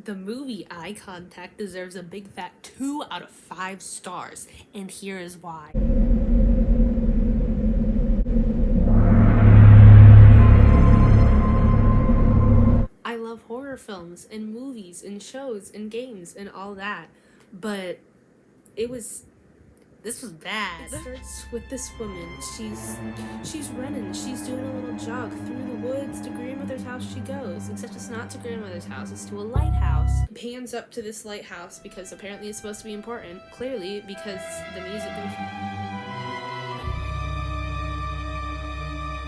The movie Eye Contact deserves a big fat 2 out of 5 stars, and here is why. I love horror films and movies and shows and games and all that, but this was bad. It starts with this woman. She's running. She's doing a little jog through the woods. To grandmother's house she goes. Except it's not to grandmother's house. It's to a lighthouse. Pans up to this lighthouse because apparently it's supposed to be important. Clearly, because the music goes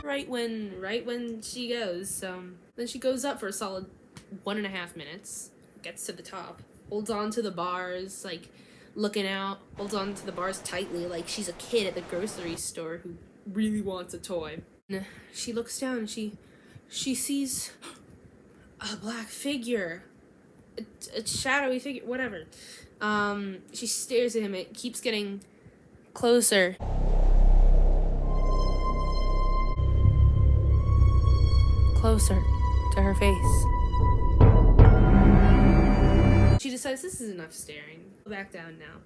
right when she goes. Then she goes up for a solid 1.5 minutes. Gets to the top. Holds on to the bars, like looking out, holds on to the bars tightly like she's a kid at the grocery store who really wants a toy. And she looks down and she sees a black figure, a shadowy figure, whatever. She stares at him. It keeps getting closer. Closer to her face. She decides this is enough staring. Back down now.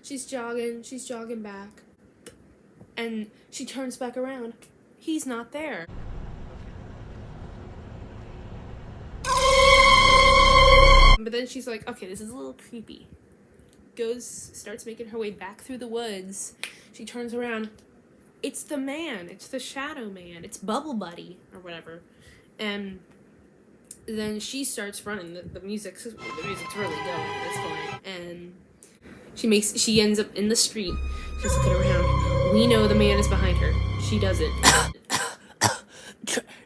She's jogging back. And she turns back around. He's not there. But then she's like, okay, this is a little creepy. Starts making her way back through the woods. She turns around. It's the man. It's the shadow man. It's Bubble Buddy or whatever. And then she starts running. The music's really going at this point. And she ends up in the street. She's looking around. We know the man is behind her. She doesn't.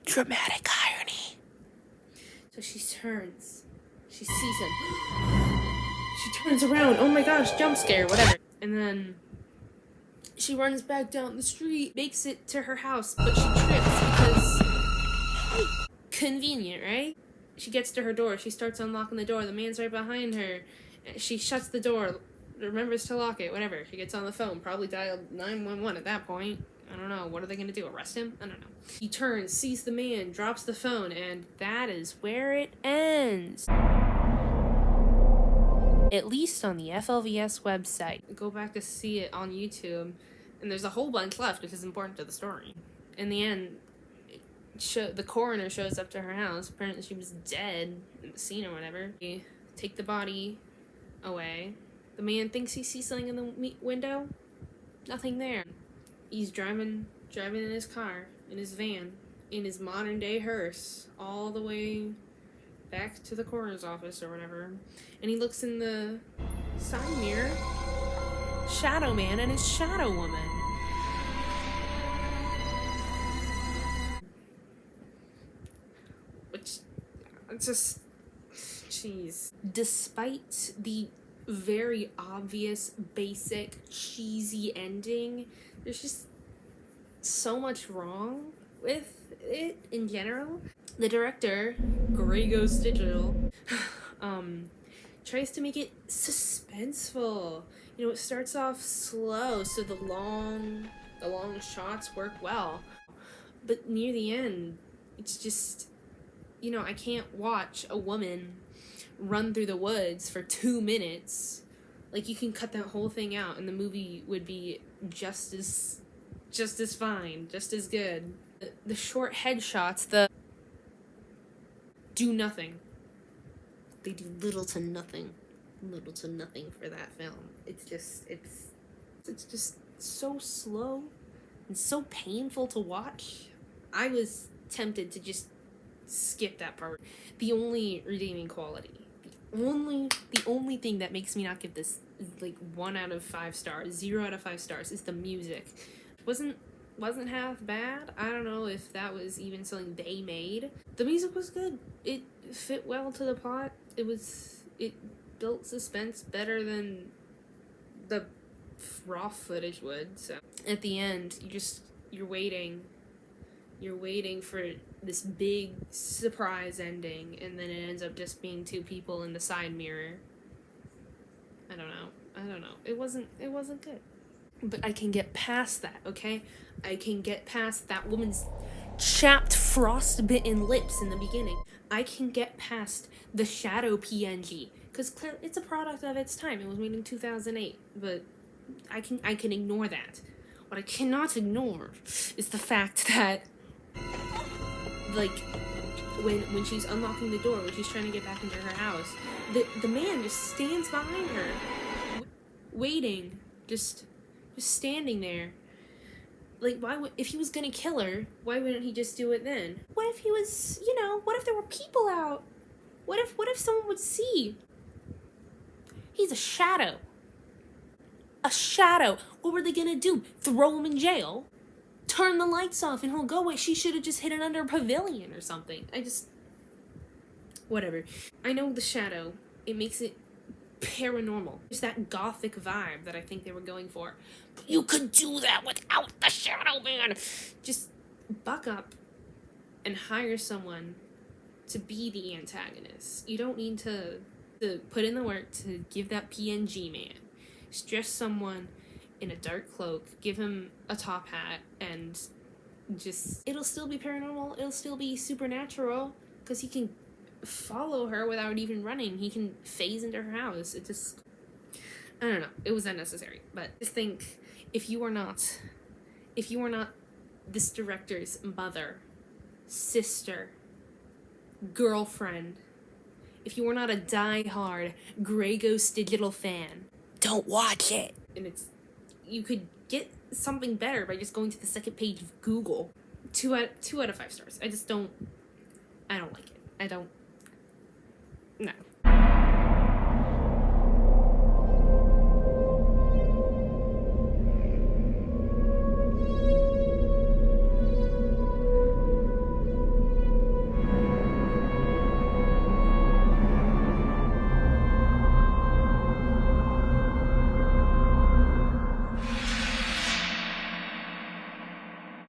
Dramatic irony. So she turns. She sees him. She turns around. Oh my gosh, jump scare, whatever. And then she runs back down the street, makes it to her house, but she trips because convenient, right? She gets to her door. She starts unlocking the door. The man's right behind her. She shuts the door, remembers to lock it, whatever. She gets on the phone, probably dialed 911 at that point. I don't know. What are they going to do? Arrest him? I don't know. He turns, sees the man, drops the phone, and that is where it ends. At least on the FLVS website. Go back to see it on YouTube, and there's a whole bunch left, which is important to the story. In the end, the coroner shows up to her house. Apparently she was dead in the scene or whatever. They take the body away. The man thinks he sees something in the window. Nothing there. He's driving in his car, in his van, in his modern day hearse, all the way back to the coroner's office or whatever. And he looks in the side mirror. Shadow Man and his shadow woman. Just, jeez. Despite the very obvious, basic, cheesy ending, there's just so much wrong with it in general. The director, Grey Ghost Digital, tries to make it suspenseful. You know, it starts off slow, so the long shots work well. But near the end, it's just, you know, I can't watch a woman run through the woods for 2 minutes. Like, you can cut that whole thing out and the movie would be just as fine, just as good. The short headshots, do nothing. They do little to nothing for that film. It's just so slow and so painful to watch. I was tempted to just skip that part. The only redeeming quality, the only thing that makes me not give this like 1 out of 5 stars, 0 out of 5 stars, is the music. Wasn't half bad. I don't know if that was even something they made. The music was good. It fit well to the plot. It built suspense better than the raw footage would. So at the end, you're waiting for this big surprise ending, and then it ends up just being 2 people in the side mirror. I don't know. It wasn't good. But I can get past that, okay? I can get past that woman's chapped, frostbitten lips in the beginning. I can get past the shadow PNG because it's a product of its time. It was made in 2008, but I can ignore that. What I cannot ignore is the fact that, like, when she's unlocking the door, when she's trying to get back into her house, the man just stands behind her, waiting, just standing there. Like, why would, if he was gonna kill her, why wouldn't he just do it then? What if he was, what if there were people out? What if someone would see? He's a shadow. A shadow. What were they gonna do? Throw him in jail? Turn the lights off and he'll go away. She should have just hidden under a pavilion or something. Whatever. I know the shadow, it makes it paranormal. It's that gothic vibe that I think they were going for. But you could do that without the shadow, man. Just buck up and hire someone to be the antagonist. You don't need to put in the work to give that PNG man. Just dress someone in a dark cloak, give him a top hat, and it'll still be paranormal, it'll still be supernatural, because he can follow her without even running. He can phase into her house. I don't know, it was unnecessary. But just think, if you are not this director's mother, sister, girlfriend, if you are not a die-hard Grey Ghost Digital fan, don't watch it. And you could get something better by just going to the second page of Google. 2 out of 5 stars. I don't like it. No.